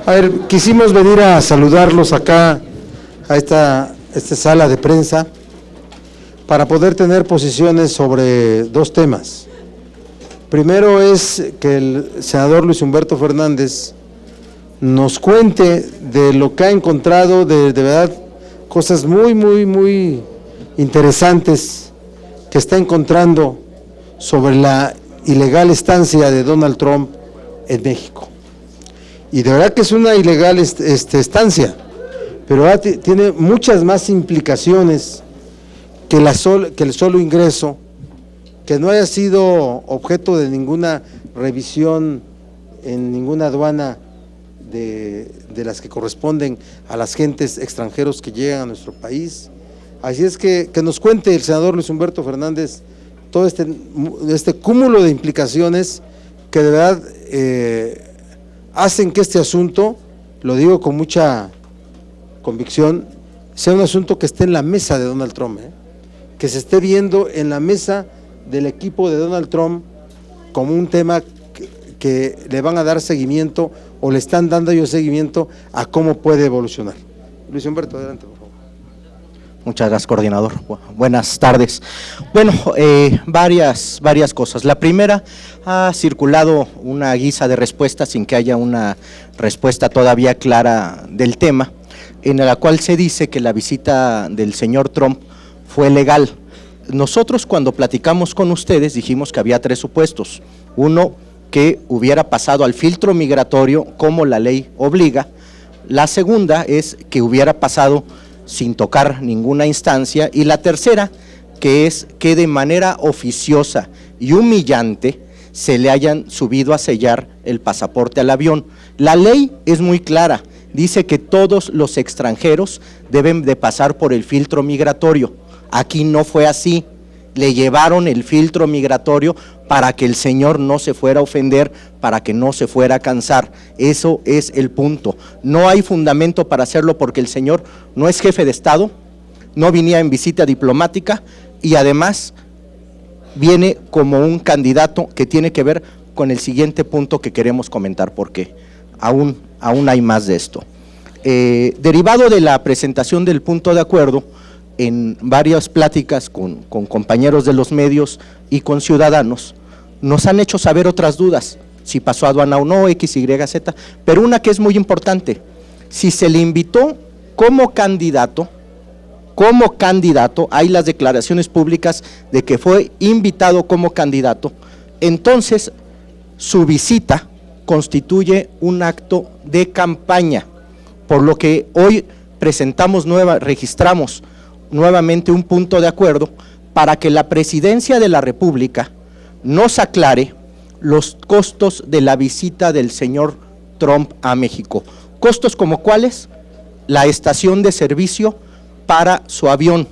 A ver, quisimos venir a saludarlos acá, a esta sala de prensa, para poder tener posiciones sobre dos temas. Primero es que el senador Luis Humberto Fernández nos cuente de lo que ha encontrado, de verdad, cosas muy interesantes que está encontrando sobre la ilegal estancia de Donald Trump en México. Y de verdad que es una ilegal estancia, pero tiene muchas más implicaciones que el solo ingreso, que no haya sido objeto de ninguna revisión en ninguna aduana de las que corresponden a las gentes extranjeros que llegan a nuestro país. Así es que nos cuente el senador Luis Humberto Fernández todo este cúmulo de implicaciones que de verdad hacen que este asunto, lo digo con mucha convicción, sea un asunto que esté en la mesa de Donald Trump, que se esté viendo en la mesa del equipo de Donald Trump como un tema que le van a dar seguimiento o le están dando ellos seguimiento a cómo puede evolucionar. Luis Humberto, adelante, por favor. Muchas gracias, coordinador. Buenas tardes. Bueno, varias cosas. La primera, ha circulado una guisa de respuesta sin que haya una respuesta todavía clara del tema, en la cual se dice que la visita del señor Trump fue legal. Nosotros, cuando platicamos con ustedes, dijimos que había tres supuestos. Uno, que hubiera pasado al filtro migratorio como la ley obliga. La segunda es que hubiera pasado sin tocar ninguna instancia, y la tercera, que es que de manera oficiosa y humillante se le hayan subido a sellar el pasaporte al avión. La ley es muy clara, dice que todos los extranjeros deben de pasar por el filtro migratorio. Aquí no fue así, le llevaron el filtro migratorio para que el señor no se fuera a ofender, para que no se fuera a cansar. Eso es el punto. No hay fundamento para hacerlo porque el señor no es jefe de Estado, no venía en visita diplomática y además viene como un candidato que tiene que ver con el siguiente punto que queremos comentar, porque aún hay más de esto. Derivado de la presentación del punto de acuerdo, en varias pláticas con compañeros de los medios y con ciudadanos, nos han hecho saber otras dudas, si pasó aduana o no, X, Y, Z, pero una que es muy importante: si se le invitó como candidato, hay las declaraciones públicas de que fue invitado como candidato, entonces su visita constituye un acto de campaña, por lo que hoy registramos nuevamente un punto de acuerdo para que la Presidencia de la República nos aclare los costos de la visita del señor Trump a México. ¿Costos como cuáles? La estación de servicio para su avión,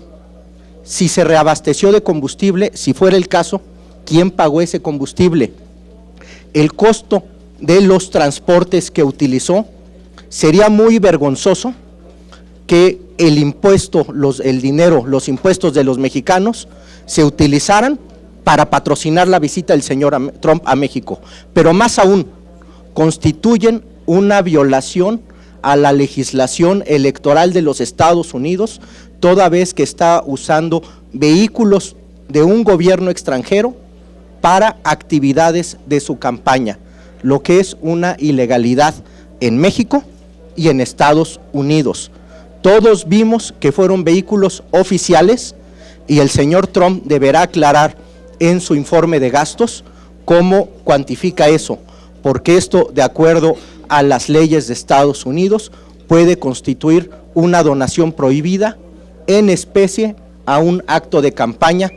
si se reabasteció de combustible, si fuera el caso, ¿quién pagó ese combustible? El costo de los transportes que utilizó. Sería muy vergonzoso que el impuesto, el dinero, los impuestos de los mexicanos se utilizaran para patrocinar la visita del señor Trump a México, pero más aún, constituyen una violación a la legislación electoral de los Estados Unidos, toda vez que está usando vehículos de un gobierno extranjero para actividades de su campaña, lo que es una ilegalidad en México y en Estados Unidos. Todos vimos que fueron vehículos oficiales y el señor Trump deberá aclarar en su informe de gastos cómo cuantifica eso, porque esto, de acuerdo a las leyes de Estados Unidos, puede constituir una donación prohibida en especie a un acto de campaña,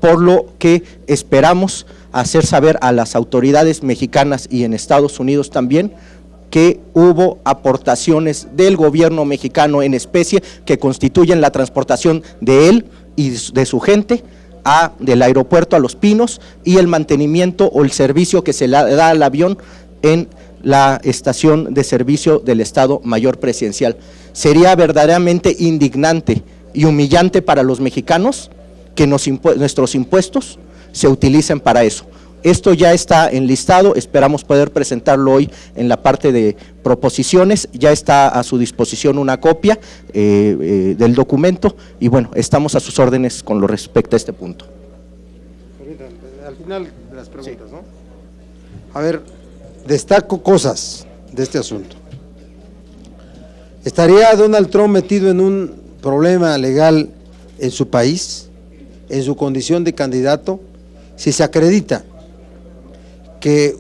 por lo que esperamos hacer saber a las autoridades mexicanas y en Estados Unidos también que hubo aportaciones del gobierno mexicano en especie que constituyen la transportación de él y de su gente del aeropuerto a Los Pinos y el mantenimiento o el servicio que se le da al avión en la estación de servicio del Estado Mayor Presidencial. Sería verdaderamente indignante y humillante para los mexicanos que nuestros impuestos se utilicen para eso. Esto ya está enlistado, esperamos poder presentarlo hoy en la parte de proposiciones, ya está a su disposición una copia del documento y bueno, estamos a sus órdenes con lo respecto a este punto. Al final de las preguntas, sí. ¿No? A ver, destaco cosas de este asunto. ¿Estaría Donald Trump metido en un problema legal en su país, en su condición de candidato, si se acredita que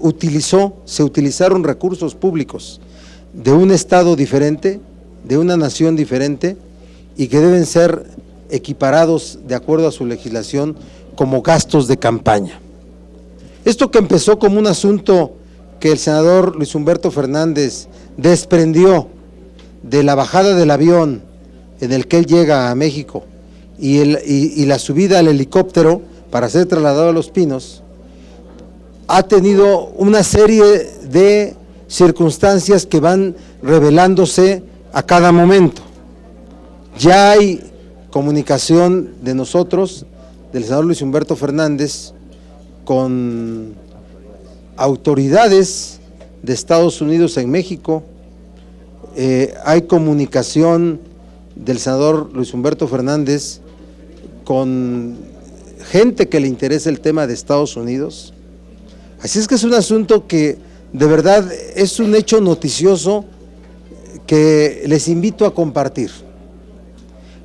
se utilizaron recursos públicos de un estado diferente, de una nación diferente, y que deben ser equiparados de acuerdo a su legislación como gastos de campaña? Esto que empezó como un asunto que el senador Luis Humberto Fernández desprendió de la bajada del avión en el que él llega a México y la subida al helicóptero para ser trasladado a Los Pinos, ha tenido una serie de circunstancias que van revelándose a cada momento. Ya hay comunicación de nosotros, del senador Luis Humberto Fernández, con autoridades de Estados Unidos en México. Hay comunicación del senador Luis Humberto Fernández con gente que le interesa el tema de Estados Unidos. Así es que es un asunto que de verdad es un hecho noticioso que les invito a compartir.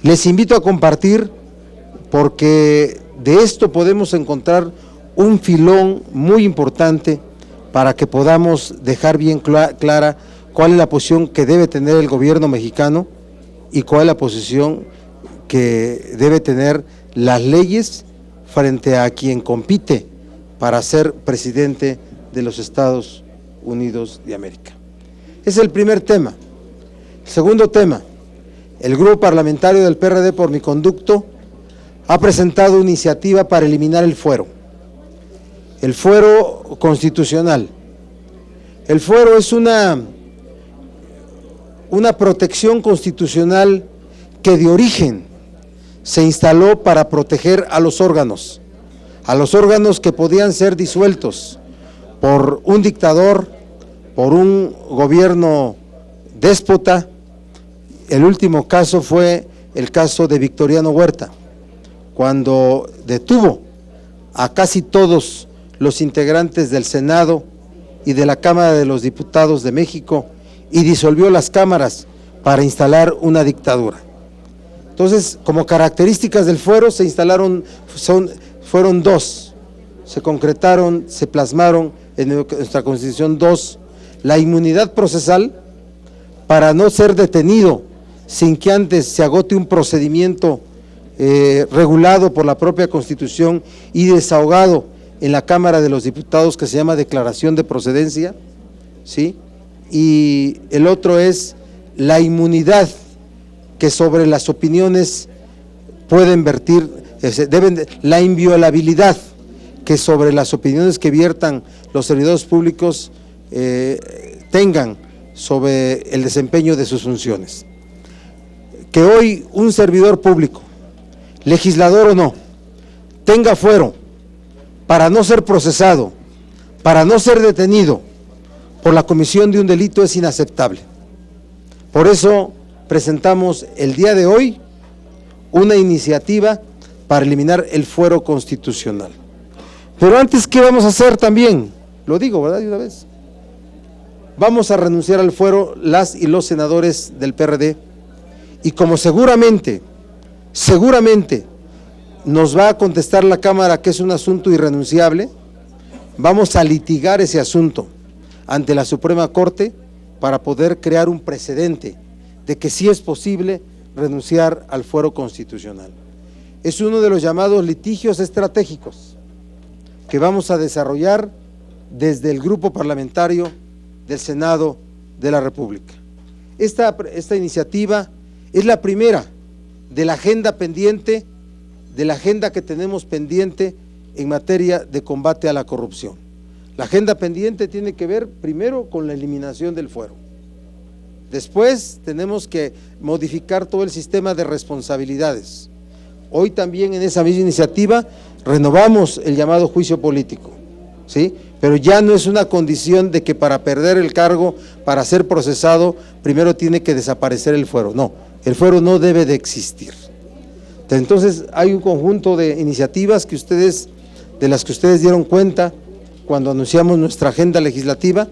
Les invito a compartir porque de esto podemos encontrar un filón muy importante para que podamos dejar bien clara cuál es la posición que debe tener el gobierno mexicano y cuál es la posición que debe tener las leyes frente a quien compite para ser presidente de los Estados Unidos de América. Ese es el primer tema. El segundo tema, el grupo parlamentario del PRD por mi conducto ha presentado una iniciativa para eliminar el fuero constitucional. El fuero es una protección constitucional que de origen se instaló para proteger a los órganos que podían ser disueltos por un dictador, por un gobierno déspota. El último caso fue el caso de Victoriano Huerta, cuando detuvo a casi todos los integrantes del Senado y de la Cámara de los Diputados de México y disolvió las cámaras para instalar una dictadura. Entonces, como características del fuero se instalaron, fueron dos, se concretaron, se plasmaron en nuestra Constitución dos: la inmunidad procesal para no ser detenido sin que antes se agote un procedimiento regulado por la propia Constitución y desahogado en la Cámara de los Diputados, que se llama declaración de procedencia, ¿sí? Y el otro es la inmunidad que sobre las opiniones pueden vertir, la inviolabilidad que sobre las opiniones que viertan los servidores públicos tengan sobre el desempeño de sus funciones. Que hoy un servidor público, legislador o no, tenga fuero para no ser procesado, para no ser detenido por la comisión de un delito es inaceptable. Por eso presentamos el día de hoy una iniciativa para eliminar el fuero constitucional. Pero antes, ¿qué vamos a hacer también? Lo digo, ¿verdad? De una vez. Vamos a renunciar al fuero las y los senadores del PRD, y como seguramente nos va a contestar la Cámara que es un asunto irrenunciable, vamos a litigar ese asunto ante la Suprema Corte para poder crear un precedente de que sí es posible renunciar al fuero constitucional. Es uno de los llamados litigios estratégicos que vamos a desarrollar desde el grupo parlamentario del Senado de la República. Esta iniciativa es la primera de la agenda pendiente, de la agenda que tenemos pendiente en materia de combate a la corrupción. La agenda pendiente tiene que ver primero con la eliminación del fuero. Después tenemos que modificar todo el sistema de responsabilidades. Hoy también en esa misma iniciativa renovamos el llamado juicio político, ¿sí? Pero ya no es una condición de que para perder el cargo, para ser procesado, primero tiene que desaparecer el fuero. No, el fuero no debe de existir. Entonces hay un conjunto de iniciativas de las que ustedes dieron cuenta cuando anunciamos nuestra agenda legislativa,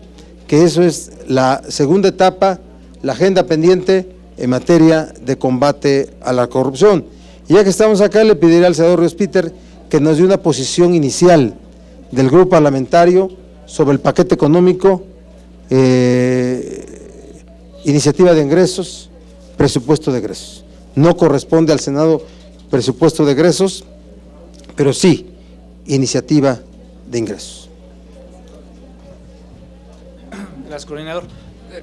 que eso es la segunda etapa, la agenda pendiente en materia de combate a la corrupción. Y ya que estamos acá, le pediré al senador Ríos Peter que nos dé una posición inicial del grupo parlamentario sobre el paquete económico, iniciativa de ingresos, presupuesto de egresos. No corresponde al Senado presupuesto de egresos, pero sí iniciativa de ingresos. Gracias, coordinador.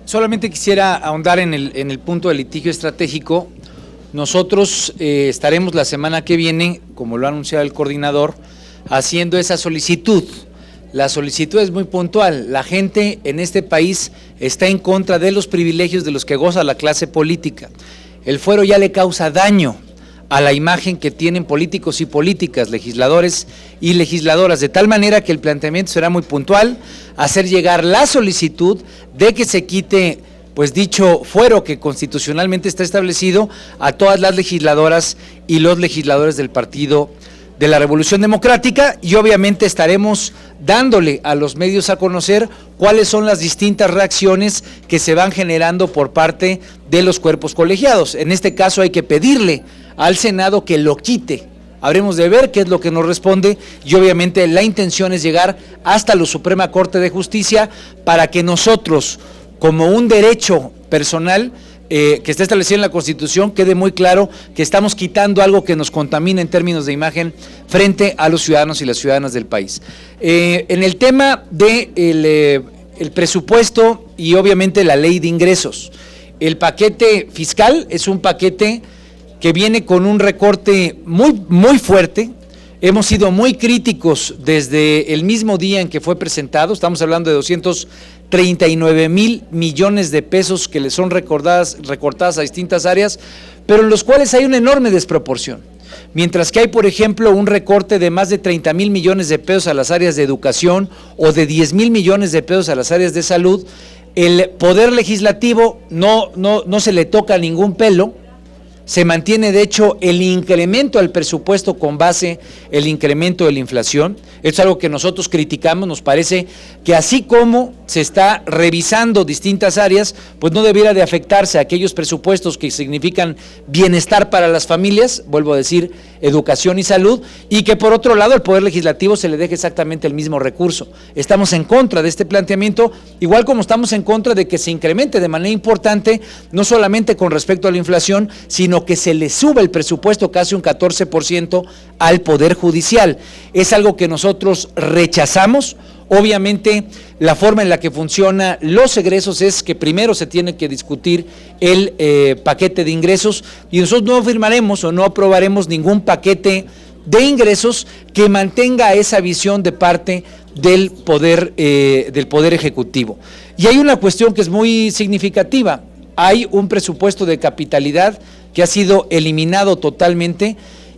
Solamente quisiera ahondar en el punto del litigio estratégico. Nosotros estaremos la semana que viene, como lo ha anunciado el coordinador, haciendo esa solicitud. La solicitud es muy puntual. La gente en este país está en contra de los privilegios de los que goza la clase política. El fuero ya le causa daño a la imagen que tienen políticos y políticas, legisladores y legisladoras, de tal manera que el planteamiento será muy puntual, hacer llegar la solicitud de que se quite, pues, dicho fuero que constitucionalmente está establecido a todas las legisladoras y los legisladores del Partido de la Revolución Democrática, y obviamente estaremos dándole a los medios a conocer cuáles son las distintas reacciones que se van generando por parte de los cuerpos colegiados. En este caso hay que pedirle al Senado que lo quite. Habremos de ver qué es lo que nos responde, y obviamente la intención es llegar hasta la Suprema Corte de Justicia para que nosotros, como un derecho personal que está establecido en la Constitución, quede muy claro que estamos quitando algo que nos contamina en términos de imagen frente a los ciudadanos y las ciudadanas del país. En el tema de el presupuesto y obviamente la ley de ingresos, el paquete fiscal es un paquete que viene con un recorte muy fuerte. Hemos sido muy críticos desde el mismo día en que fue presentado. Estamos hablando de 239,000 millones de pesos que le son recortadas a distintas áreas, pero en los cuales hay una enorme desproporción. Mientras que hay, por ejemplo, un recorte de más de 30,000 millones de pesos a las áreas de educación o de 10,000 millones de pesos a las áreas de salud, el Poder Legislativo no se le toca ningún pelo. Se mantiene, de hecho, el incremento al presupuesto con base el incremento de la inflación. Es algo que nosotros criticamos. Nos parece que así como se está revisando distintas áreas, pues no debiera de afectarse a aquellos presupuestos que significan bienestar para las familias, vuelvo a decir, educación y salud, y que por otro lado al Poder Legislativo se le deje exactamente el mismo recurso. Estamos en contra de este planteamiento, igual como estamos en contra de que se incremente de manera importante, no solamente con respecto a la inflación, sino que se le sube el presupuesto casi un 14% al Poder Judicial. Es algo que nosotros rechazamos. Obviamente, la forma en la que funcionan los egresos es que primero se tiene que discutir el paquete de ingresos, y nosotros no firmaremos o no aprobaremos ningún paquete de ingresos que mantenga esa visión de parte del Poder Ejecutivo. Y hay una cuestión que es muy significativa. Hay un presupuesto de capitalidad que ha sido eliminado totalmente,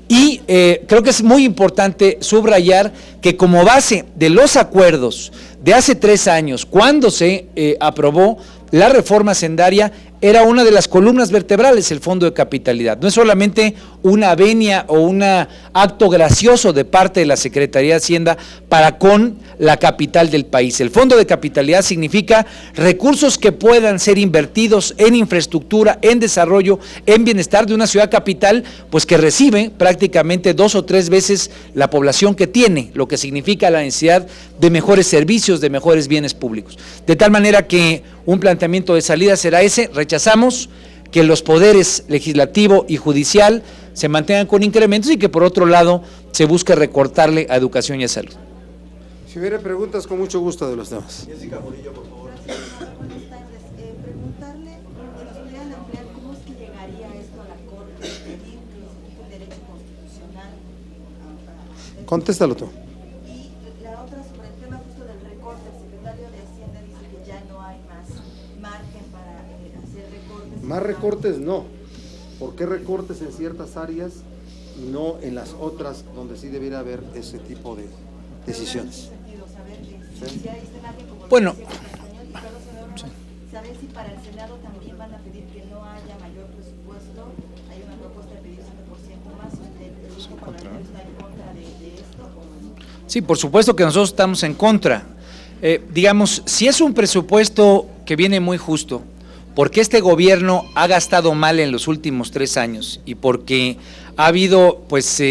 y creo que es muy importante subrayar que como base de los acuerdos de hace 3 años, cuando se aprobó la reforma hacendaria, era una de las columnas vertebrales el Fondo de Capitalidad. No es solamente una venia o un acto gracioso de parte de la Secretaría de Hacienda para con la capital del país. El Fondo de Capitalidad significa recursos que puedan ser invertidos en infraestructura, en desarrollo, en bienestar de una ciudad capital, pues que recibe prácticamente 2 o 3 veces la población que tiene, lo que significa la necesidad de mejores servicios, de mejores bienes públicos. De tal manera que un planteamiento de salida será ese. Rechazamos que los poderes legislativo y judicial se mantengan con incrementos y que por otro lado se busque recortarle a educación y a salud. Si hubiera preguntas, con mucho gusto de los demás. Jessica Murillo, por favor. Buenas tardes. Preguntarle, que nos pudieran ampliar cómo es que llegaría esto a la Corte, pedir que se quite el derecho constitucional. Contéstalo tú. Y la otra sobre el tema justo del recorte. El secretario de Hacienda dice que ya no hay más margen para hacer recortes. Más recortes no. ¿Por qué recortes en ciertas áreas y no en las otras donde sí debiera haber ese tipo de decisiones? En ese sentido, saber que Si hay este margen, como Bueno. decía el señor diputado Salvador, saber si para el Senado también van a pedir que no haya mayor presupuesto. Hay una propuesta de pedir 5% más. ¿Usted, el grupo parlamentario, está en contra de esto o no? Sí, por supuesto que nosotros estamos en contra. Digamos, si es un presupuesto que viene muy justo, porque este gobierno ha gastado mal en los últimos 3 años y porque ha habido pues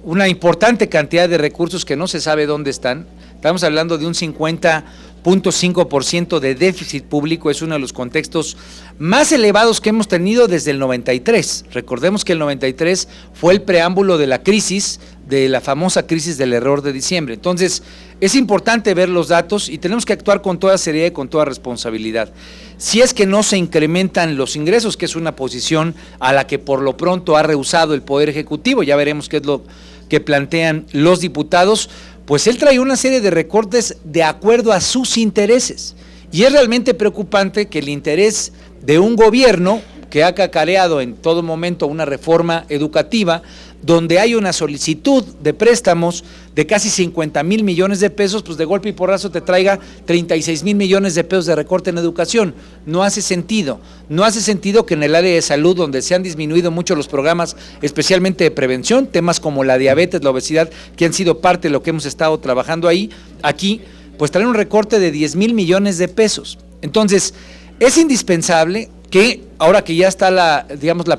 una importante cantidad de recursos que no se sabe dónde están. Estamos hablando de un 50.5% de déficit público, es uno de los contextos más elevados que hemos tenido desde el 93. Recordemos que el 93 fue el preámbulo de la crisis, de la famosa crisis del error de diciembre. Entonces, es importante ver los datos y tenemos que actuar con toda seriedad y con toda responsabilidad. Si es que no se incrementan los ingresos, que es una posición a la que por lo pronto ha rehusado el Poder Ejecutivo, ya veremos qué es lo que plantean los diputados, pues él trae una serie de recortes de acuerdo a sus intereses. Y es realmente preocupante que el interés de un gobierno que ha cacareado en todo momento una reforma educativa, donde hay una solicitud de préstamos de casi 50,000 millones de pesos, pues de golpe y porrazo te traiga 36,000 millones de pesos de recorte en educación. No hace sentido. No hace sentido que en el área de salud, donde se han disminuido mucho los programas, especialmente de prevención, temas como la diabetes, la obesidad, que han sido parte de lo que hemos estado trabajando aquí, pues traen un recorte de 10,000 millones de pesos. Entonces, es indispensable que ahora que ya está la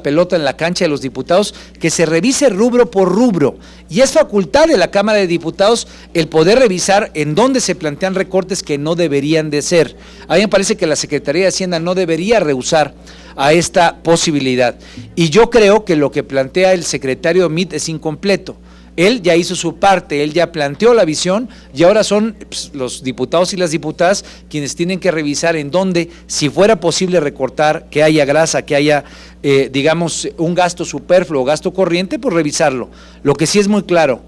pelota en la cancha de los diputados, que se revise rubro por rubro, y es facultad de la Cámara de Diputados el poder revisar en dónde se plantean recortes que no deberían de ser. A mí me parece que la Secretaría de Hacienda no debería rehusar a esta posibilidad, y yo creo que lo que plantea el secretario Mitt es incompleto. Él ya hizo su parte, él ya planteó la visión y ahora son los diputados y las diputadas quienes tienen que revisar en dónde, si fuera posible recortar, que haya grasa, que haya, un gasto superfluo o gasto corriente, pues revisarlo. Lo que sí es muy claro,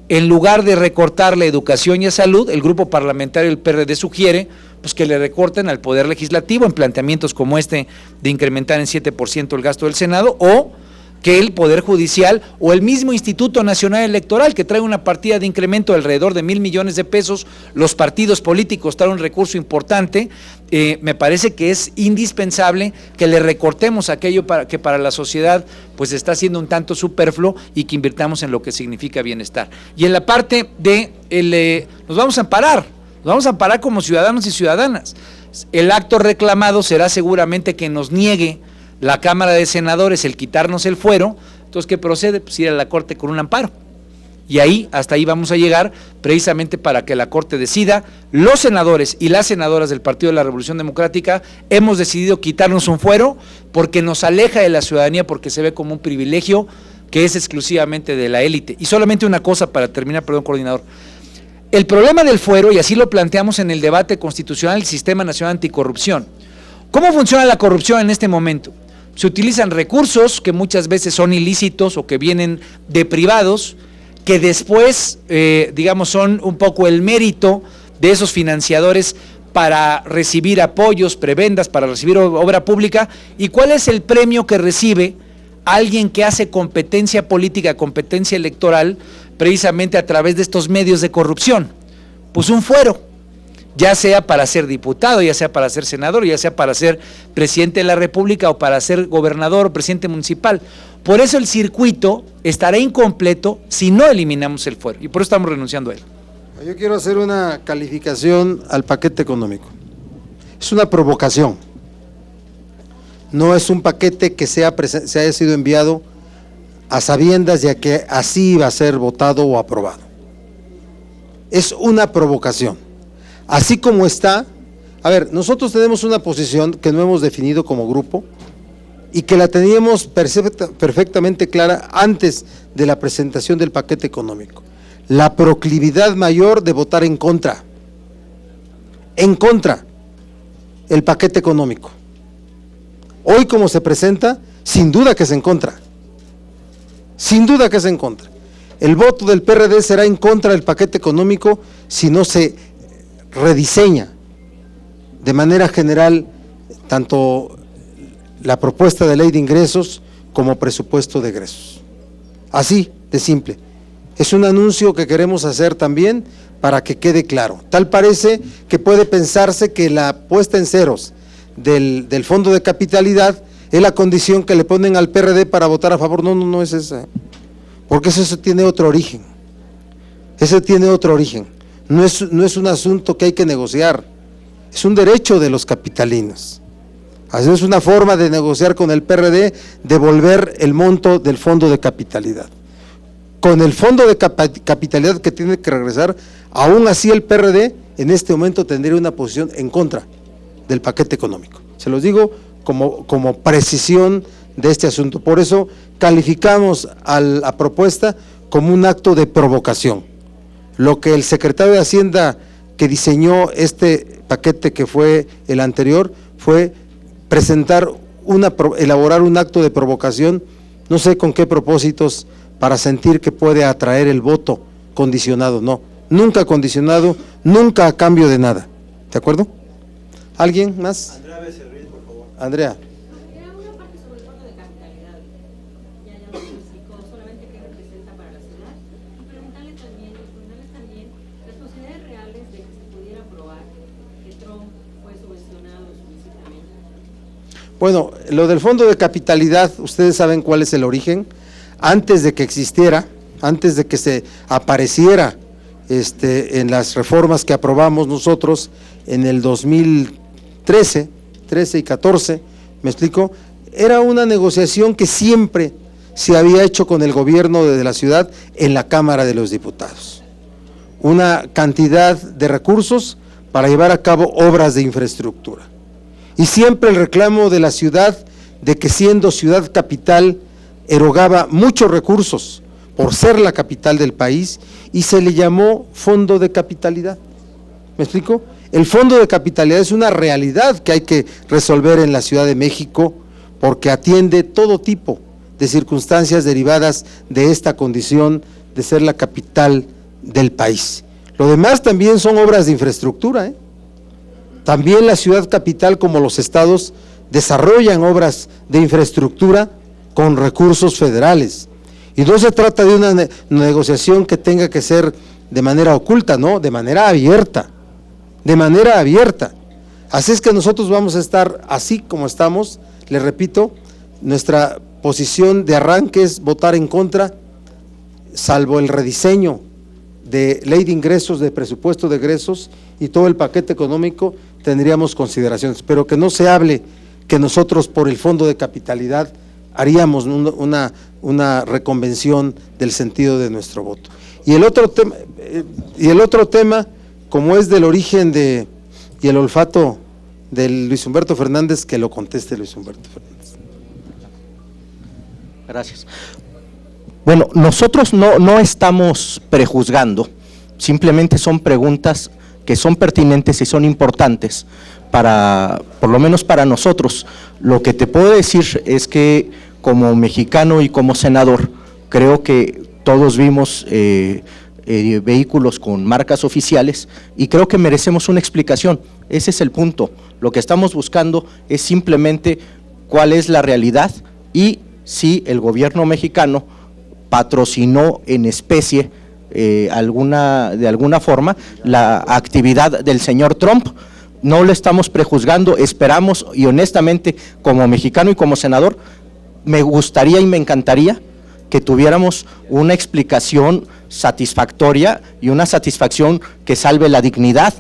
en lugar de recortar la educación y la salud, el grupo parlamentario del PRD sugiere pues que le recorten al Poder Legislativo en planteamientos como este de incrementar en 7% el gasto del Senado, o que el Poder Judicial o el mismo Instituto Nacional Electoral, que trae una partida de incremento de alrededor de 1,000 millones de pesos, los partidos políticos traen un recurso importante. Me parece que es indispensable que le recortemos aquello que para la sociedad pues está siendo un tanto superfluo y que invirtamos en lo que significa bienestar. Y en la parte de nos vamos a amparar como ciudadanos y ciudadanas. El acto reclamado será seguramente que nos niegue la Cámara de Senadores el quitarnos el fuero. Entonces, ¿qué procede? Pues ir a la Corte con un amparo. Y hasta ahí vamos a llegar, precisamente para que la Corte decida. Los senadores y las senadoras del Partido de la Revolución Democrática hemos decidido quitarnos un fuero porque nos aleja de la ciudadanía, porque se ve como un privilegio que es exclusivamente de la élite. Y solamente una cosa para terminar, perdón, coordinador. El problema del fuero, y así lo planteamos en el debate constitucional del Sistema Nacional Anticorrupción. ¿Cómo funciona la corrupción en este momento? Se utilizan recursos que muchas veces son ilícitos o que vienen de privados, que después, son un poco el mérito de esos financiadores para recibir apoyos, prebendas, para recibir obra pública. ¿Y cuál es el premio que recibe alguien que hace competencia política, competencia electoral, precisamente a través de estos medios de corrupción? Pues un fuero. Ya sea para ser diputado, ya sea para ser senador, ya sea para ser presidente de la República o para ser gobernador o presidente municipal. Por eso el circuito estará incompleto si no eliminamos el fuero, y por eso estamos renunciando a él. Yo quiero hacer una calificación al paquete económico. Es una provocación. No es un paquete que se haya sido enviado a sabiendas de que así iba a ser votado o aprobado. Es una provocación. Así como está, nosotros tenemos una posición que no hemos definido como grupo y que la teníamos perfectamente clara antes de la presentación del paquete económico. La proclividad mayor de votar en contra el paquete económico. Hoy como se presenta, sin duda que es en contra. El voto del PRD será en contra del paquete económico si no se rediseña de manera general tanto la propuesta de ley de ingresos como presupuesto de egresos. Así de simple. Es un anuncio que queremos hacer también para que quede claro. Tal parece que puede pensarse que la puesta en ceros del fondo de capitalidad es la condición que le ponen al PRD para votar a favor. No, no es esa, porque eso tiene otro origen. Ese tiene otro origen. No es un asunto que hay que negociar, es un derecho de los capitalinos. Así es una forma de negociar con el PRD, devolver el monto del fondo de capitalidad. Con el fondo de capitalidad que tiene que regresar, aún así el PRD en este momento tendría una posición en contra del paquete económico. Se los digo como precisión de este asunto. Por eso calificamos a la propuesta como un acto de provocación. Lo que el secretario de Hacienda que diseñó este paquete, que fue el anterior, fue elaborar un acto de provocación, no sé con qué propósitos, para sentir que puede atraer el voto condicionado. No, nunca condicionado, nunca a cambio de nada. ¿De acuerdo? ¿Alguien más? Andrea Becerril, por favor. Andrea. Era una parte sobre el fondo de capitalidad, ya lo explicó, solamente qué representa para la ciudad, y preguntarle también las posibilidades reales de que se pudiera probar que Trump fue subvencionado explícitamente. Bueno, lo del fondo de capitalidad, ustedes saben cuál es el origen. Antes de que existiera, antes de que se apareciera en las reformas que aprobamos nosotros en el 2013, 13 y 14, ¿me explico? Era una negociación que siempre se había hecho con el gobierno de la ciudad en la Cámara de los Diputados. Una cantidad de recursos para llevar a cabo obras de infraestructura. Y siempre el reclamo de la ciudad de que siendo ciudad capital erogaba muchos recursos por ser la capital del país y se le llamó fondo de capitalidad. ¿Me explico? El fondo de capitalidad es una realidad que hay que resolver en la Ciudad de México porque atiende todo tipo de circunstancias derivadas de esta condición de ser la capital del país. Lo demás también son obras de infraestructura, También la ciudad capital, como los estados, desarrollan obras de infraestructura con recursos federales. Y no se trata de una negociación que tenga que ser de manera oculta, no, de manera abierta, Así es que nosotros vamos a estar así como estamos, les repito, nuestra posición de arranque es votar en contra, salvo el rediseño de ley de ingresos, de presupuesto de egresos y todo el paquete económico, tendríamos consideraciones, pero que no se hable que nosotros por el fondo de capitalidad haríamos una reconvención del sentido de nuestro voto. Y el otro tema, como es del origen y el olfato de Luis Humberto Fernández, que lo conteste Luis Humberto Fernández. Gracias. Bueno, nosotros no estamos prejuzgando, simplemente son preguntas que son pertinentes y son importantes para, por lo menos para nosotros. Lo que te puedo decir es que como mexicano y como senador, creo que todos vimos vehículos con marcas oficiales y creo que merecemos una explicación. Ese es el punto. Lo que estamos buscando es simplemente cuál es la realidad y si el gobierno mexicano patrocinó en especie de alguna forma la actividad del señor Trump. No lo estamos prejuzgando, esperamos y honestamente como mexicano y como senador me gustaría y me encantaría que tuviéramos una explicación satisfactoria y una satisfacción que salve la dignidad,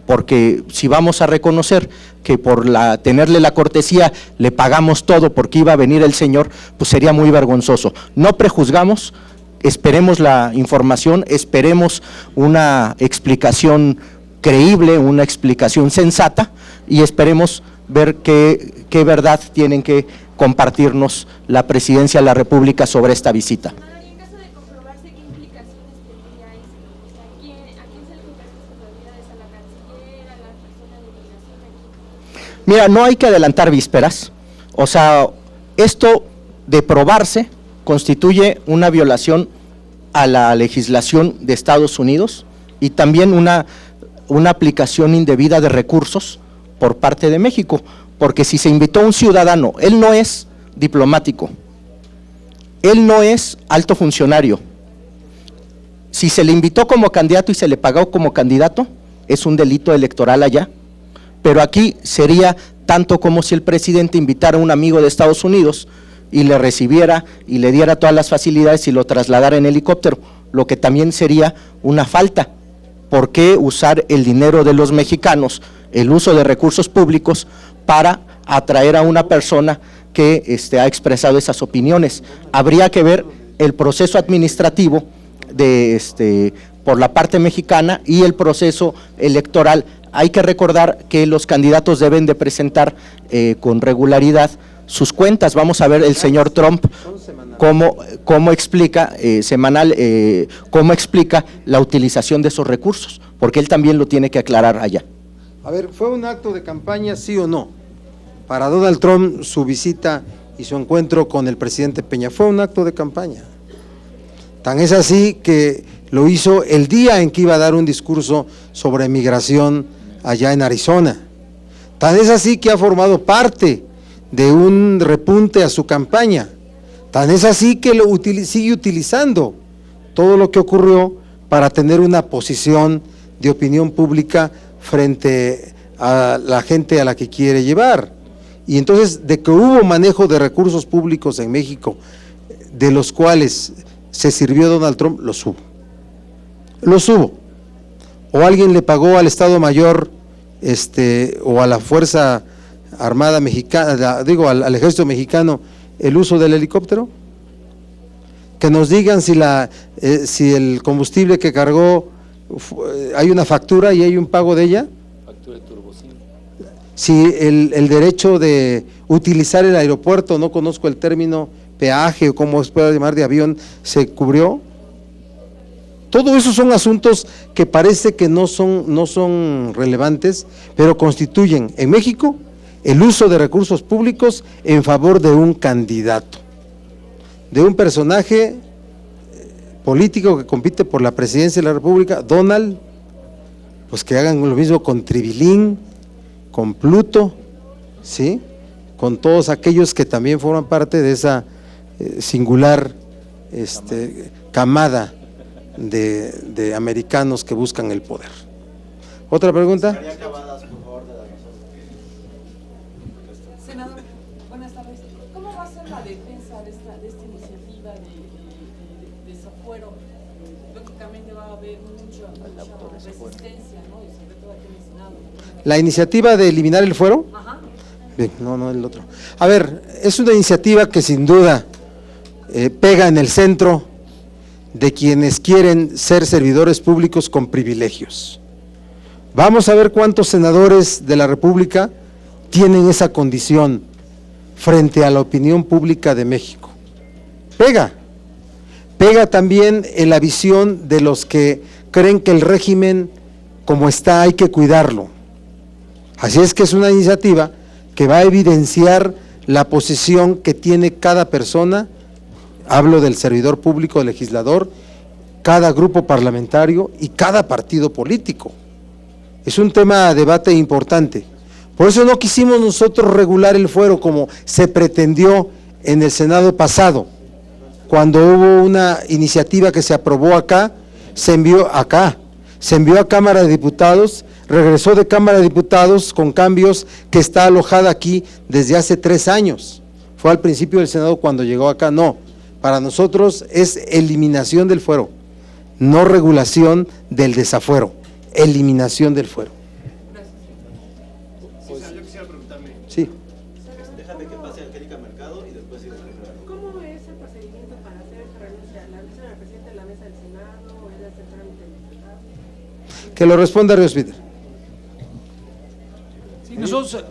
porque si vamos a reconocer que por tenerle la cortesía le pagamos todo porque iba a venir el señor, pues sería muy vergonzoso. No prejuzgamos, esperemos la información, esperemos una explicación creíble, una explicación sensata y esperemos ver qué verdad tienen que compartirnos la Presidencia de la República sobre esta visita. Y en caso de comprobarse, ¿qué implicaciones tendría esto? O sea, ¿a quién se le quitaron sus autoridades? ¿A la canciller, a la persona de migración? Mira, no hay que adelantar vísperas, o sea, esto de probarse constituye una violación a la legislación de Estados Unidos y también una aplicación indebida de recursos por parte de México, porque si se invitó a un ciudadano, él no es diplomático, él no es alto funcionario, Si se le invitó como candidato y se le pagó como candidato, es un delito electoral allá. Pero aquí sería tanto como si el presidente invitara a un amigo de Estados Unidos y le recibiera y le diera todas las facilidades y lo trasladara en helicóptero, lo que también sería una falta. ¿Por qué usar el dinero de los mexicanos, el uso de recursos públicos, para atraer a una persona que ha expresado esas opiniones? Habría que ver el proceso administrativo por la parte mexicana y el proceso electoral. Hay que recordar que los candidatos deben de presentar con regularidad sus cuentas. Vamos a ver el señor Trump cómo explica cómo explica la utilización de esos recursos, porque él también lo tiene que aclarar allá. A ver, ¿fue un acto de campaña, sí o no? Para Donald Trump, su visita y su encuentro con el presidente Peña, ¿fue un acto de campaña? Tan es así que lo hizo el día en que iba a dar un discurso sobre migración allá en Arizona. Tan es así que ha formado parte de un repunte a su campaña. Tan es así que sigue utilizando todo lo que ocurrió para tener una posición de opinión pública frente a la gente a la que quiere llevar. Y entonces, de que hubo manejo de recursos públicos en México, de los cuales se sirvió Donald Trump, los hubo. O alguien le pagó al Estado Mayor, o a la Fuerza Armada Mexicana, al Ejército Mexicano, el uso del helicóptero. Que nos digan si el combustible que cargó, hay una factura y hay un pago de ella. Factura de turbocina. Si el derecho de utilizar el aeropuerto, no conozco el término, peaje o como se puede llamar, de avión, se cubrió. Todo eso son asuntos que parece que no son relevantes, pero constituyen en México el uso de recursos públicos en favor de un candidato, de un personaje político que compite por la presidencia de la República, Donald, pues que hagan lo mismo con Tribilín, con Pluto, ¿sí?, con todos aquellos que también forman parte de esa singular camada de americanos que buscan el poder. ¿Otra pregunta? Senador, buenas tardes. ¿Cómo va a ser la defensa de esta iniciativa de desafuero? Lógicamente va a haber mucha resistencia, ¿no? Y sobre todo aquí en el Senado. ¿La iniciativa de eliminar el fuero? Ajá. Bien, no el otro. A ver, es una iniciativa que sin duda pega en el centro de quienes quieren ser servidores públicos con privilegios. Vamos a ver cuántos senadores de la República tienen esa condición frente a la opinión pública de México. Pega también en la visión de los que creen que el régimen como está hay que cuidarlo. Así es que es una iniciativa que va a evidenciar la posición que tiene cada persona, hablo del servidor público, del legislador, cada grupo parlamentario y cada partido político. Es un tema de debate importante. Por eso no quisimos nosotros regular el fuero como se pretendió en el Senado pasado. Cuando hubo una iniciativa que se aprobó acá, se envió a Cámara de Diputados, regresó de Cámara de Diputados con cambios, que está alojada aquí desde hace 3 años. Fue al principio del Senado cuando llegó acá. No, para nosotros es eliminación del fuero, no regulación del desafuero, eliminación del fuero. Yo quisiera preguntarle. Sí. Déjame que pase Angélica Mercado y después sigo. ¿Cómo es el procedimiento para hacer esta renuncia? ¿La renuncia al presidente de la mesa del Senado o es el trámite del Senado? Que lo responda Ríos Peter. Sí, nosotros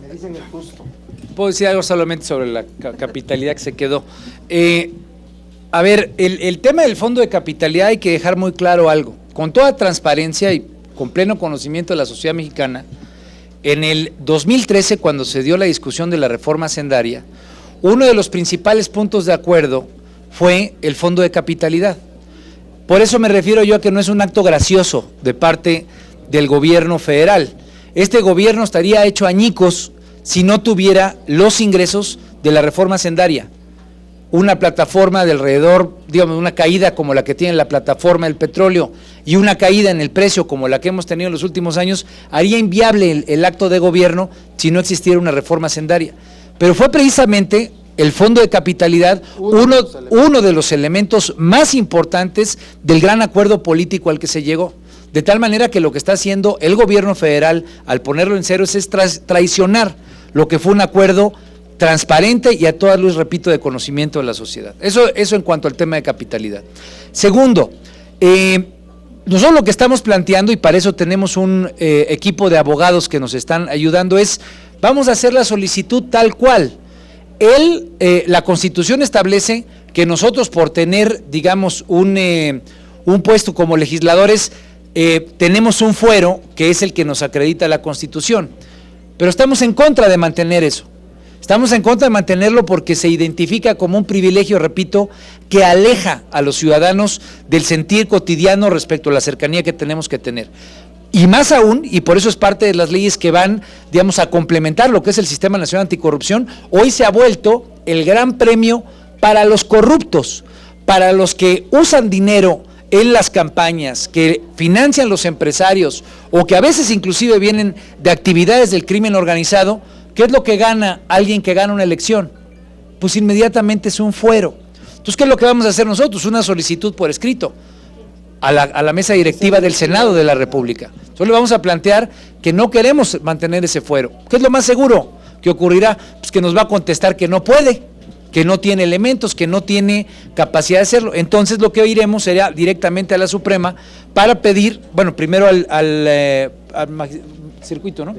Me dicen el justo. puedo decir algo solamente sobre la capitalidad que se quedó. A ver, el tema del fondo de capitalidad hay que dejar muy claro algo. Con toda transparencia y con pleno conocimiento de la sociedad mexicana, en el 2013, cuando se dio la discusión de la reforma hacendaria, uno de los principales puntos de acuerdo fue el fondo de capitalidad. Por eso me refiero yo a que no es un acto gracioso de parte del gobierno federal. Este gobierno estaría hecho añicos si no tuviera los ingresos de la reforma hacendaria. una plataforma de alrededor, digamos, una caída como la que tiene la plataforma del petróleo y una caída en el precio como la que hemos tenido en los últimos años, haría inviable el acto de gobierno si no existiera una reforma hacendaria. Pero fue precisamente el fondo de capitalidad uno de los elementos más importantes del gran acuerdo político al que se llegó. De tal manera que lo que está haciendo el gobierno federal al ponerlo en cero es traicionar lo que fue un acuerdo transparente y a toda luz, repito, de conocimiento de la sociedad. Eso en cuanto al tema de capitalidad. Segundo, nosotros lo que estamos planteando, y para eso tenemos un equipo de abogados que nos están ayudando, es, vamos a hacer la solicitud tal cual. La Constitución establece que nosotros, por tener, digamos, un puesto como legisladores, tenemos un fuero que es el que nos acredita la Constitución, pero estamos en contra de mantener eso. Estamos en contra de mantenerlo porque se identifica como un privilegio, repito, que aleja a los ciudadanos del sentir cotidiano respecto a la cercanía que tenemos que tener. Y más aún, y por eso es parte de las leyes que van, digamos, a complementar lo que es el Sistema Nacional Anticorrupción, hoy se ha vuelto el gran premio para los corruptos, para los que usan dinero en las campañas, que financian los empresarios o que a veces inclusive vienen de actividades del crimen organizado. ¿Qué es lo que gana alguien que gana una elección? Pues inmediatamente es un fuero. Entonces, ¿qué es lo que vamos a hacer nosotros? Una solicitud por escrito a la mesa directiva del Senado de la República. Entonces le vamos a plantear que no queremos mantener ese fuero. ¿Qué es lo más seguro que ocurrirá? Pues que nos va a contestar que no puede, que no tiene elementos, que no tiene capacidad de hacerlo. Entonces lo que iremos será directamente a la Suprema para pedir, bueno, primero al circuito, ¿no?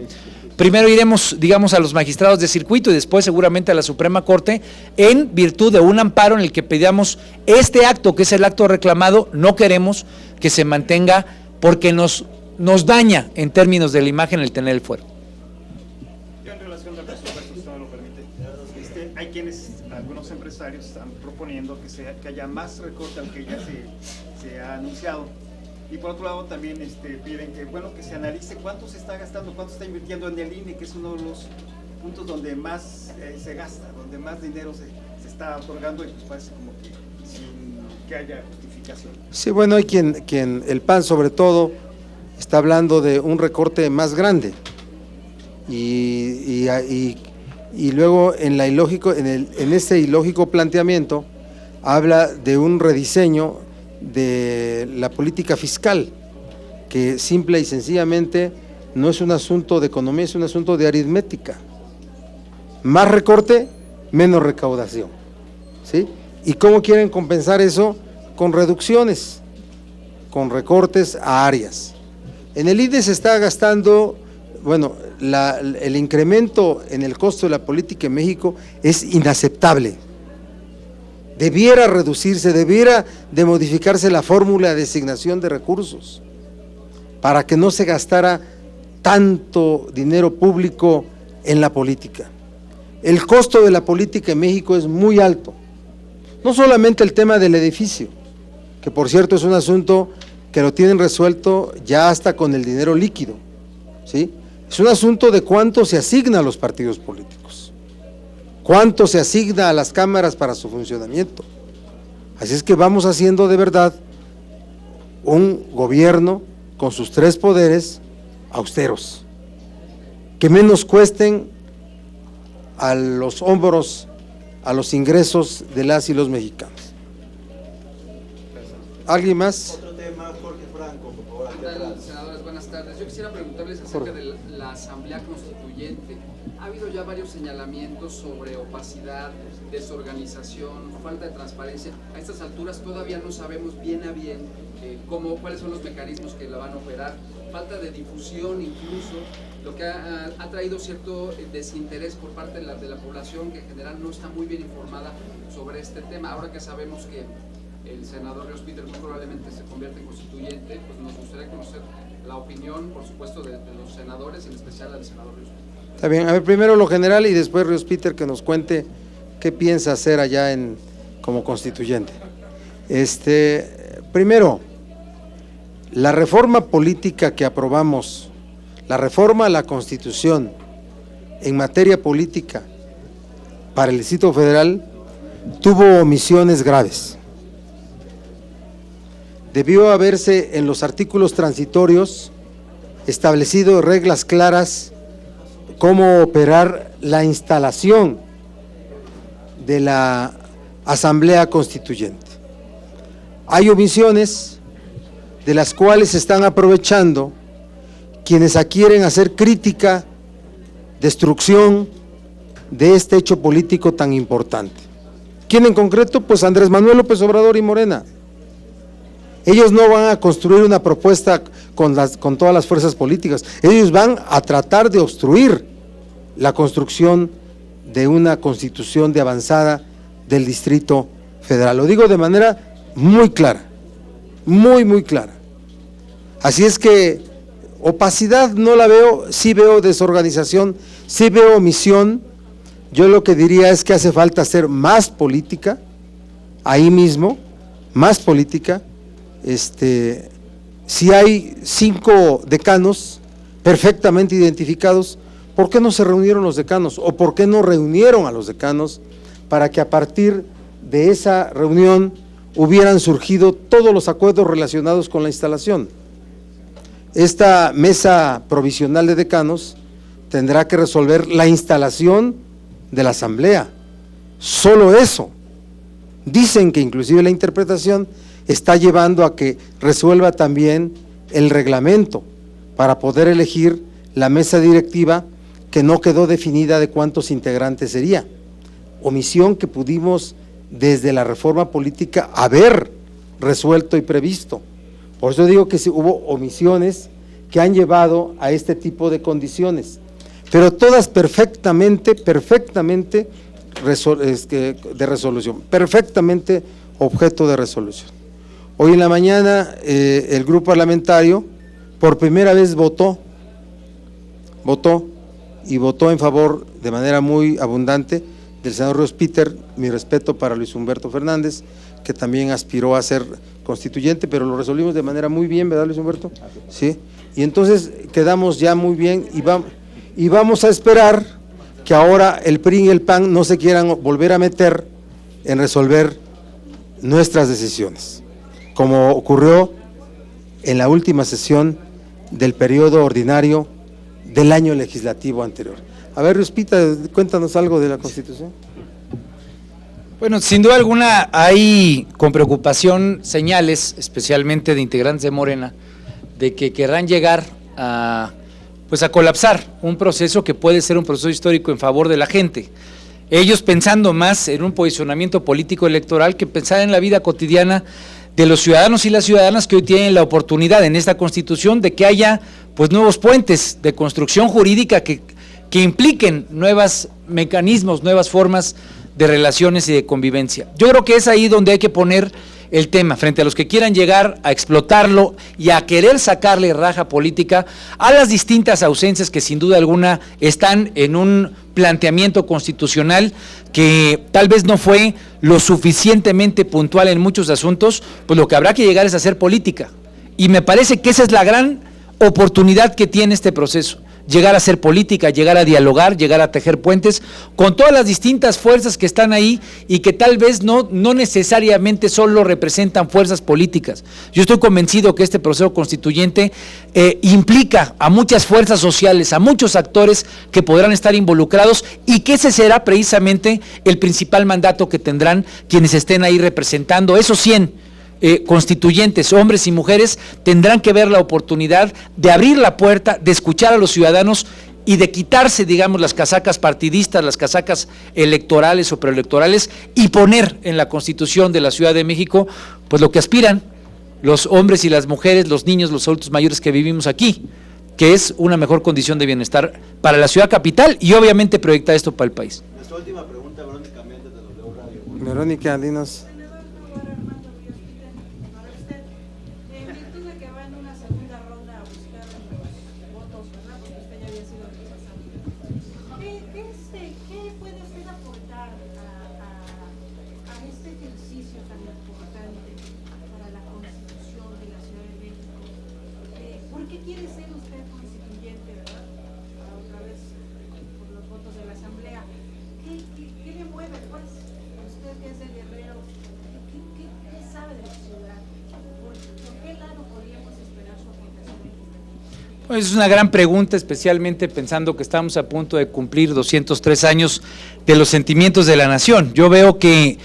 Primero iremos, digamos, a los magistrados de circuito y después seguramente a la Suprema Corte en virtud de un amparo en el que pedíamos este acto, que es el acto reclamado. No queremos que se mantenga porque nos daña en términos de la imagen el tener el fuero. En relación al presupuesto, si no me lo permite, hay quienes, algunos empresarios están proponiendo que haya más recorte al que ya se ha anunciado. Y por otro lado también piden que se analice cuánto se está gastando, cuánto se está invirtiendo en el INE, que es uno de los puntos donde más se gasta, donde más dinero se está otorgando, y pues parece como que sin que haya justificación. Sí, bueno, hay quien el PAN sobre todo está hablando de un recorte más grande y luego en ese ilógico planteamiento habla de un rediseño de la política fiscal, que simple y sencillamente no es un asunto de economía, es un asunto de aritmética. Más recorte, menos recaudación, ¿sí? ¿Y cómo quieren compensar eso? Con reducciones, con recortes a áreas. En el INE se está gastando, bueno, el incremento en el costo de la política en México es inaceptable. Debiera reducirse, debiera de modificarse la fórmula de asignación de recursos para que no se gastara tanto dinero público en la política. El costo de la política en México es muy alto. No solamente el tema del edificio, que por cierto es un asunto que lo tienen resuelto ya hasta con el dinero líquido, ¿sí? Es un asunto de cuánto se asigna a los partidos políticos, cuánto se asigna a las cámaras para su funcionamiento. Así es que vamos haciendo de verdad un gobierno con sus tres poderes austeros, que menos cuesten a los hombros, a los ingresos de las y los mexicanos. ¿Alguien más? Otro tema, Jorge Franco, por favor. ¿Qué tal, senadores? Buenas tardes. Yo quisiera preguntarles acerca de la Asamblea Constituyente. Ha habido ya varios señalamientos sobre opacidad, desorganización, falta de transparencia. A estas alturas todavía no sabemos bien a bien cuáles son los mecanismos que la van a operar. Falta de difusión incluso, lo que ha traído cierto desinterés por parte de la población, que en general no está muy bien informada sobre este tema. Ahora que sabemos que el senador Ríos Peter muy probablemente se convierte en constituyente, pues nos gustaría conocer la opinión, por supuesto, de los senadores, en especial la del senador Ríos Peter. Está bien, a ver, primero lo general y después Ríos Peter que nos cuente qué piensa hacer allá como constituyente. Primero, la reforma política que aprobamos, la reforma a la Constitución en materia política para el Distrito Federal, tuvo omisiones graves. Debió haberse en los artículos transitorios establecido reglas claras cómo operar la instalación de la Asamblea Constituyente. Hay omisiones de las cuales se están aprovechando quienes quieren hacer crítica, destrucción de este hecho político tan importante. ¿Quién en concreto? Pues Andrés Manuel López Obrador y Morena. Ellos no van a construir una propuesta con todas las fuerzas políticas, ellos van a tratar de obstruir la construcción de una constitución de avanzada del Distrito Federal. Lo digo de manera muy clara, muy clara. Así es que opacidad no la veo, sí veo desorganización, sí veo omisión. Yo lo que diría es que hace falta hacer más política, ahí mismo, más política. Si hay 5 decanos perfectamente identificados, ¿por qué no se reunieron los decanos? ¿O por qué no reunieron a los decanos para que a partir de esa reunión hubieran surgido todos los acuerdos relacionados con la instalación? Esta mesa provisional de decanos tendrá que resolver la instalación de la asamblea, solo eso. Dicen que inclusive la interpretación está llevando a que resuelva también el reglamento para poder elegir la mesa directiva, que no quedó definida de cuántos integrantes sería. Omisión que pudimos desde la reforma política haber resuelto y previsto. Por eso digo que hubo omisiones que han llevado a este tipo de condiciones, pero todas perfectamente de resolución, perfectamente objeto de resolución. Hoy en la mañana el grupo parlamentario por primera vez votó en favor de manera muy abundante del senador Ríos Peter. Mi respeto para Luis Humberto Fernández, que también aspiró a ser constituyente, pero lo resolvimos de manera muy bien, ¿verdad, Luis Humberto? Sí, y entonces quedamos ya muy bien y vamos a esperar que ahora el PRI y el PAN no se quieran volver a meter en resolver nuestras decisiones, como ocurrió en la última sesión del periodo ordinario del año legislativo anterior. A ver, Ruspita, cuéntanos algo de la Constitución. Bueno, sin duda alguna hay con preocupación señales, especialmente de integrantes de Morena, de que querrán llegar a colapsar un proceso que puede ser un proceso histórico en favor de la gente. Ellos pensando más en un posicionamiento político electoral que pensar en la vida cotidiana de los ciudadanos y las ciudadanas que hoy tienen la oportunidad en esta Constitución de que haya pues nuevos puentes de construcción jurídica que impliquen nuevos mecanismos, nuevas formas de relaciones y de convivencia. Yo creo que es ahí donde hay que poner el tema, frente a los que quieran llegar a explotarlo y a querer sacarle raja política a las distintas ausencias que sin duda alguna están en un planteamiento constitucional que tal vez no fue lo suficientemente puntual en muchos asuntos. Pues lo que habrá que llegar es a hacer política, y me parece que esa es la gran oportunidad que tiene este proceso, llegar a hacer política, llegar a dialogar, llegar a tejer puentes con todas las distintas fuerzas que están ahí y que tal vez no necesariamente solo representan fuerzas políticas. Yo estoy convencido que este proceso constituyente implica a muchas fuerzas sociales, a muchos actores que podrán estar involucrados, y que ese será precisamente el principal mandato que tendrán quienes estén ahí representando. Esos 100 constituyentes, hombres y mujeres, tendrán que ver la oportunidad de abrir la puerta, de escuchar a los ciudadanos y de quitarse, digamos, las casacas partidistas, las casacas electorales o preelectorales, y poner en la Constitución de la Ciudad de México pues lo que aspiran los hombres y las mujeres, los niños, los adultos mayores que vivimos aquí, que es una mejor condición de bienestar para la ciudad capital y obviamente proyectar esto para el país. Nuestra última pregunta, Verónica Méndez, de los de Radio. Verónica, dinos. Es una gran pregunta, especialmente pensando que estamos a punto de cumplir 203 años de los sentimientos de la nación. Yo veo que,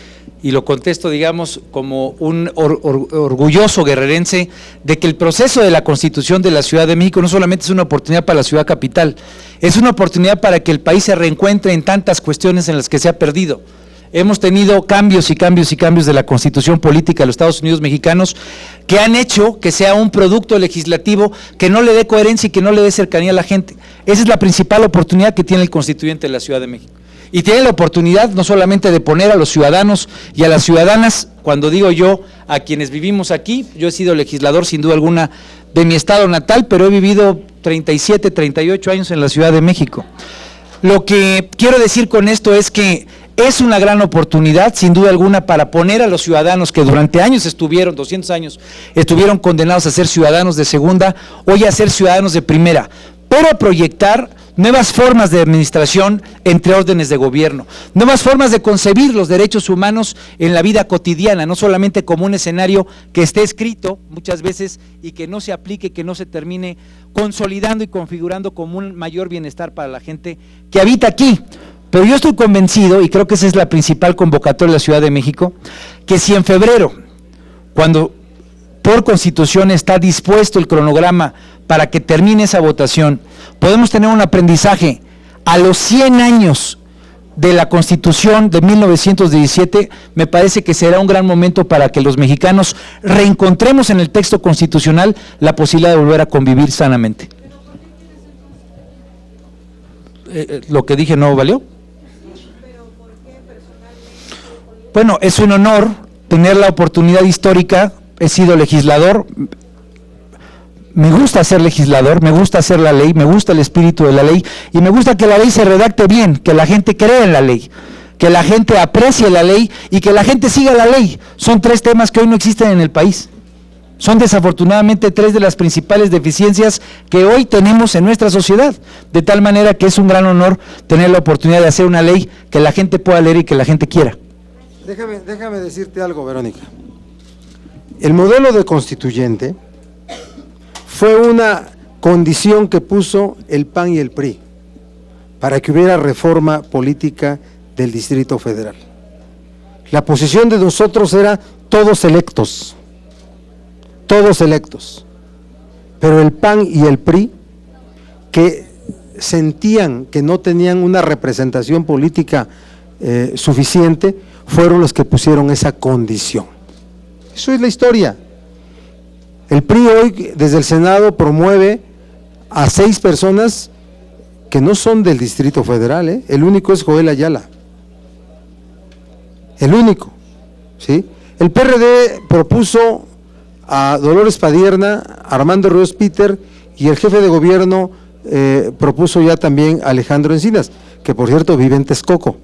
y lo contesto, digamos, como un orgulloso guerrerense, de que el proceso de la Constitución de la Ciudad de México no solamente es una oportunidad para la ciudad capital, es una oportunidad para que el país se reencuentre en tantas cuestiones en las que se ha perdido. Hemos tenido cambios y cambios y cambios de la Constitución política de los Estados Unidos mexicanos que han hecho que sea un producto legislativo que no le dé coherencia y que no le dé cercanía a la gente. Esa es la principal oportunidad que tiene el constituyente de la Ciudad de México. Y tiene la oportunidad no solamente de poner a los ciudadanos y a las ciudadanas, cuando digo yo, a quienes vivimos aquí, yo he sido legislador sin duda alguna de mi estado natal, pero he vivido 37, 38 años en la Ciudad de México. Lo que quiero decir con esto es que es una gran oportunidad, sin duda alguna, para poner a los ciudadanos que durante años estuvieron, 200 años, estuvieron condenados a ser ciudadanos de segunda, hoy a ser ciudadanos de primera, pero proyectar nuevas formas de administración entre órdenes de gobierno, nuevas formas de concebir los derechos humanos en la vida cotidiana, no solamente como un escenario que esté escrito muchas veces y que no se aplique, que no se termine consolidando y configurando como un mayor bienestar para la gente que habita aquí. Pero yo estoy convencido, y creo que esa es la principal convocatoria de la Ciudad de México, que si en febrero, cuando por Constitución está dispuesto el cronograma para que termine esa votación, podemos tener un aprendizaje a los 100 años de la Constitución de 1917, me parece que será un gran momento para que los mexicanos reencontremos en el texto constitucional la posibilidad de volver a convivir sanamente. ¿Lo que dije no valió? Bueno, es un honor tener la oportunidad histórica. He sido legislador, me gusta ser legislador, me gusta hacer la ley, me gusta el espíritu de la ley y me gusta que la ley se redacte bien, que la gente crea en la ley, que la gente aprecie la ley y que la gente siga la ley. Son tres temas que hoy no existen en el país. Son desafortunadamente tres de las principales deficiencias que hoy tenemos en nuestra sociedad, de tal manera que es un gran honor tener la oportunidad de hacer una ley que la gente pueda leer y que la gente quiera. Déjame decirte algo, Verónica. El modelo de constituyente fue una condición que puso el PAN y el PRI para que hubiera reforma política del Distrito Federal. La posición de nosotros era todos electos, pero el PAN y el PRI, que sentían que no tenían una representación política suficiente, fueron los que pusieron esa condición. Eso es la historia. El PRI hoy desde el Senado promueve a 6 personas que no son del Distrito Federal, el único es Joel Ayala, el único, ¿sí? El PRD propuso a Dolores Padierna, Armando Ríos Peter, y el jefe de gobierno propuso ya también a Alejandro Encinas, que por cierto vive en Texcoco,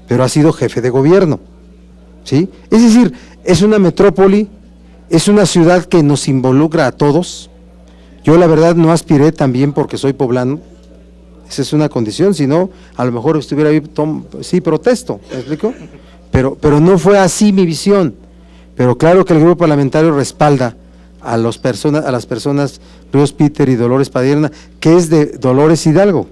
pero ha sido jefe de gobierno, ¿sí? Es decir, es una metrópoli, es una ciudad que nos involucra a todos. Yo la verdad no aspiré también porque soy poblano, esa es una condición, si no, a lo mejor estuviera ahí, sí protesto, ¿me explico? Pero no fue así mi visión. Pero claro que el grupo parlamentario respalda a las personas Ríos Peter y Dolores Padierna, que es de Dolores Hidalgo,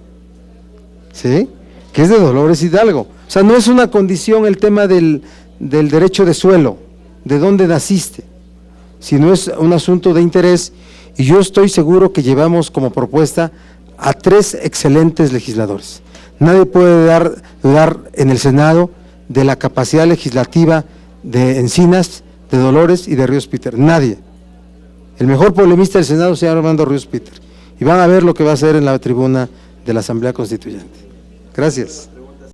¿sí? Que es de Dolores Hidalgo. O sea, no es una condición el tema del derecho de suelo, de dónde naciste, sino es un asunto de interés, y yo estoy seguro que llevamos como propuesta a 3 excelentes legisladores. Nadie puede dudar en el Senado de la capacidad legislativa de Encinas, de Dolores y de Ríos Peter, nadie. El mejor polemista del Senado se llama Armando Ríos Peter, y van a ver lo que va a hacer en la tribuna de la Asamblea Constituyente. Gracias.